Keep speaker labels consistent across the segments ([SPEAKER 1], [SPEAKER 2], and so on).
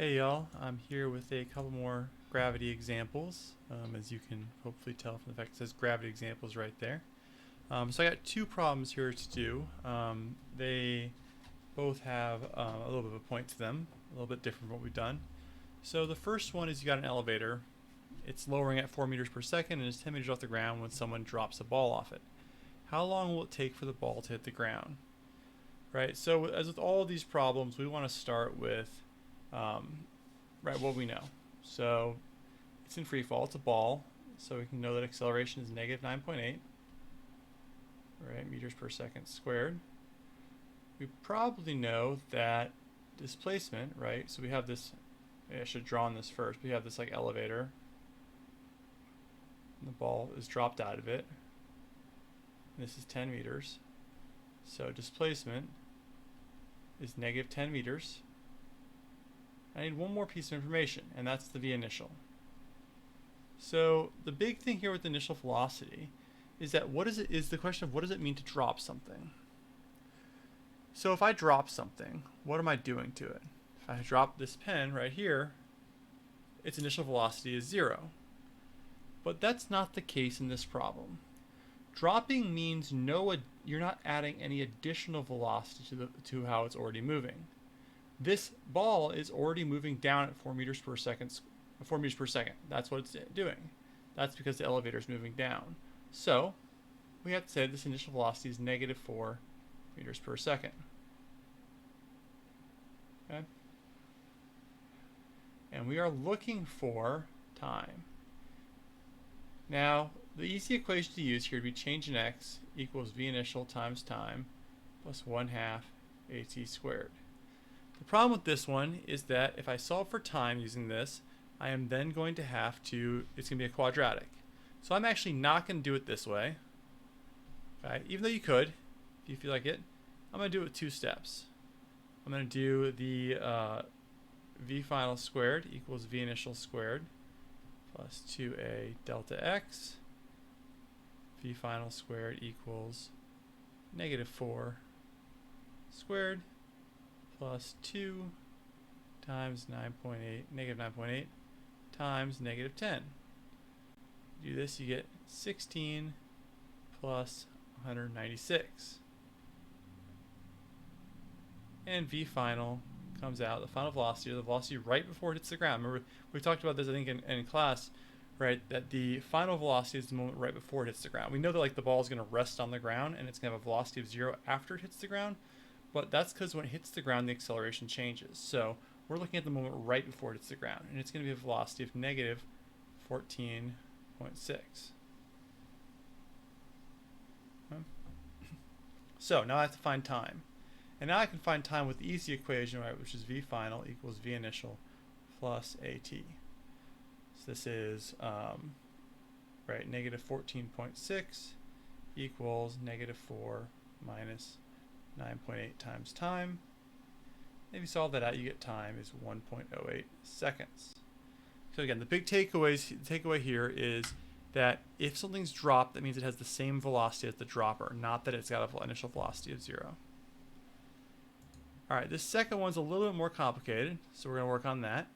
[SPEAKER 1] Hey y'all, I'm here with a couple more gravity examples. As you can hopefully tell from the fact it says gravity examples right there. So I got two problems here to do. They both have a little bit of a point to them, a little bit different from what we've done. So the first one is you got an elevator. It's lowering at 4 meters per second and is 10 meters off the ground when someone drops a ball off it. How long will it take for the ball to hit the ground? Right, so as with all of these problems, we want to start with um, what we know. So it's in free fall, it's a ball, so we can know that acceleration is negative 9.8 meters per second squared. We probably know that displacement, right? So we have this, I should draw on this first. We have this like elevator, and the ball is dropped out of it. And this is 10 meters. So displacement is negative 10 meters. I need one more piece of information, and that's the v initial. So the big thing here with initial velocity is that is the question of what does it mean to drop something? So if I drop something, what am I doing to it? If I drop this pen right here, its initial velocity is 0. But that's not the case in this problem. Dropping means you're not adding any additional velocity to how it's already moving. This ball is already moving down at 4 meters per second. 4 meters per second. That's what it's doing. That's because the elevator is moving down. So we have to say this initial velocity is negative 4 meters per second. Okay. And we are looking for time. Now, the easy equation to use here would be change in x equals v initial times time plus 1/2 at squared. The problem with this one is that if I solve for time using this, I am then going to have to, it's going to be a quadratic. So I'm actually not going to do it this way. Okay? Even though you could, if you feel like it, I'm going to do it with 2 steps. I'm going to do the v final squared equals v initial squared plus 2a delta x. V final squared equals negative 4 squared plus 2 times 9.8, negative 9.8 times negative 10. Do this, you get 16 plus 196. And V final comes out, the final velocity, or the velocity right before it hits the ground. Remember, we talked about this, I think, in class, right? That the final velocity is the moment right before it hits the ground. We know that like the ball is going to rest on the ground and it's going to have a velocity of 0 after it hits the ground. But that's because when it hits the ground, the acceleration changes. So we're looking at the moment right before it hits the ground. And it's going to be a velocity of negative 14.6. Okay. So now I have to find time. And now I can find time with the easy equation, right, which is v final equals v initial plus at. So this is, right, negative 14.6 equals negative 4 minus 9.8 times time. If you solve that out, you get time is 1.08 seconds. So again, the big takeaway here is that if something's dropped, that means it has the same velocity as the dropper, not that it's got an initial velocity of 0. All right, this second one's a little bit more complicated, so we're going to work on that.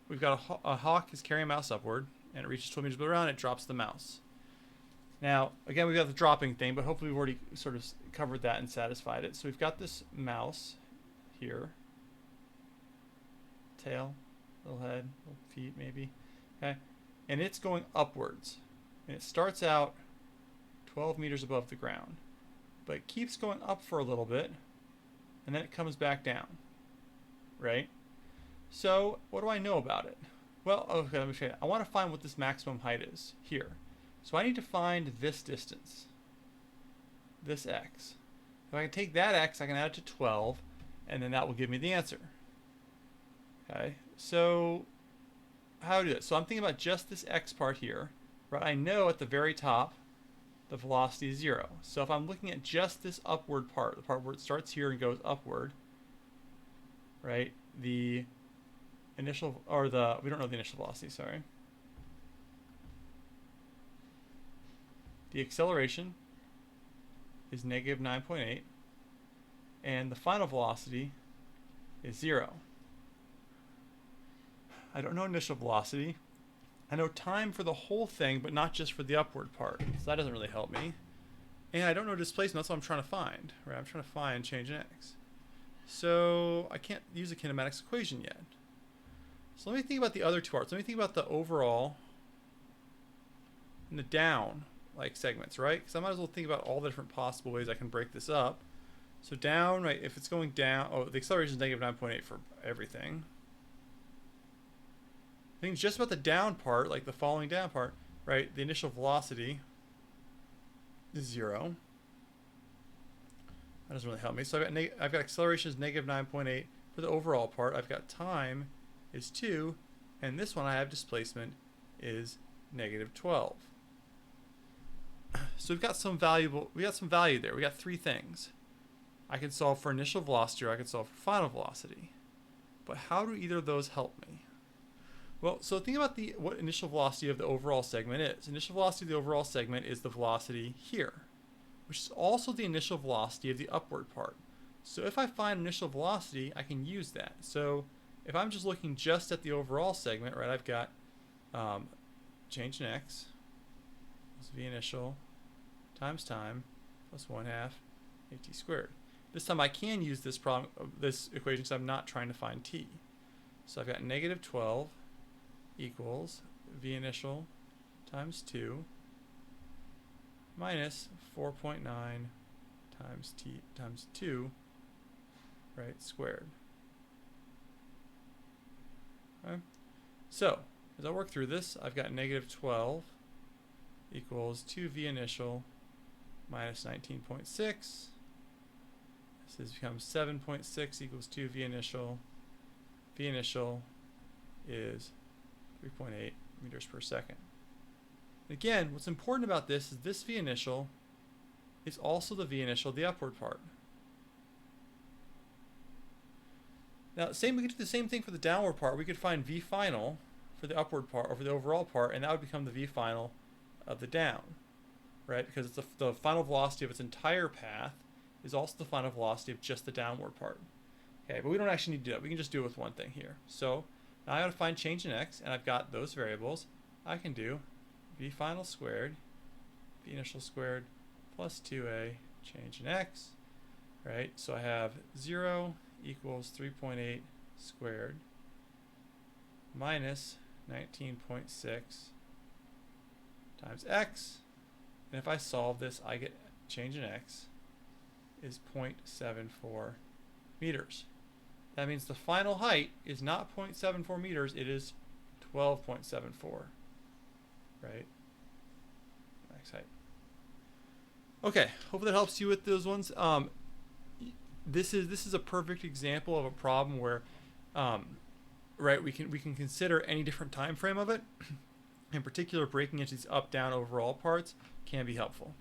[SPEAKER 1] We've got a hawk is carrying a mouse upward, and it reaches 12 meters below the ground, it drops the mouse. Now, again, we've got the dropping thing, but hopefully we've already sort of covered that and satisfied it. So we've got this mouse here. Tail, little head, little feet maybe. Okay, and it's going upwards. And it starts out 12 meters above the ground. But it keeps going up for a little bit, and then it comes back down. Right? So, what do I know about it? Well, okay, let me show you. I want to find what this maximum height is here. So I need to find this distance, this x. If I can take that x, I can add it to 12, and then that will give me the answer. Okay, so how do I do this? So I'm thinking about just this x part here. Right? I know at the very top, the velocity is 0. So if I'm looking at just this upward part, the part where it starts here and goes upward, right? The initial, or we don't know the initial velocity, sorry. The acceleration is negative 9.8, and the final velocity is 0. I don't know initial velocity. I know time for the whole thing, but not just for the upward part. So that doesn't really help me. And I don't know displacement. That's what I'm trying to find. Right? I'm trying to find change in x. So I can't use a kinematics equation yet. So let me think about the other two parts. Let me think about the overall and the down like segments, right? Because I might as well think about all the different possible ways I can break this up. So down, right? If it's going down, oh, the acceleration is negative 9.8 for everything. I think just about the down part, like the falling down part, right? The initial velocity is 0. That doesn't really help me. So I've got acceleration is negative 9.8 for the overall part. I've got time is 2, and this one I have displacement is negative 12. So we've got some value there. We got three things. I can solve for initial velocity, or I can solve for final velocity. But how do either of those help me? Well, so think about what initial velocity of the overall segment is. Initial velocity of the overall segment is the velocity here, which is also the initial velocity of the upward part. So if I find initial velocity, I can use that. So if I'm just looking just at the overall segment, right, I've got change in x is v initial times time plus 1/2 at squared. This time I can use this equation because I'm not trying to find t. So I've got negative 12 equals v initial times 2 minus 4.9 times t times 2, right, squared. Okay. So as I work through this, I've got negative 12 equals 2v initial minus 19.6. This becomes 7.6 equals 2v initial. V initial is 3.8 meters per second. Again, what's important about this is this v initial is also the v initial of the upward part. Now, we could do the same thing for the downward part. We could find v final for the upward part, or for the overall part, and that would become the v final of the down, right? Because it's the final velocity of its entire path is also the final velocity of just the downward part. Okay, but we don't actually need to do that. We can just do it with one thing here. So now I got to find change in x, and I've got those variables. I can do v final squared, v initial squared, plus 2a change in x, right? So I have 0 equals 3.8 squared minus 19.6 times x. And if I solve this, I get change in x is 0.74 meters. That means the final height is not 0.74 meters, it is 12.74, right? Max height. Okay, hope that helps you with those ones. This is a perfect example of a problem where, right, we can consider any different time frame of it. In particular, breaking into these up-down overall parts can be helpful.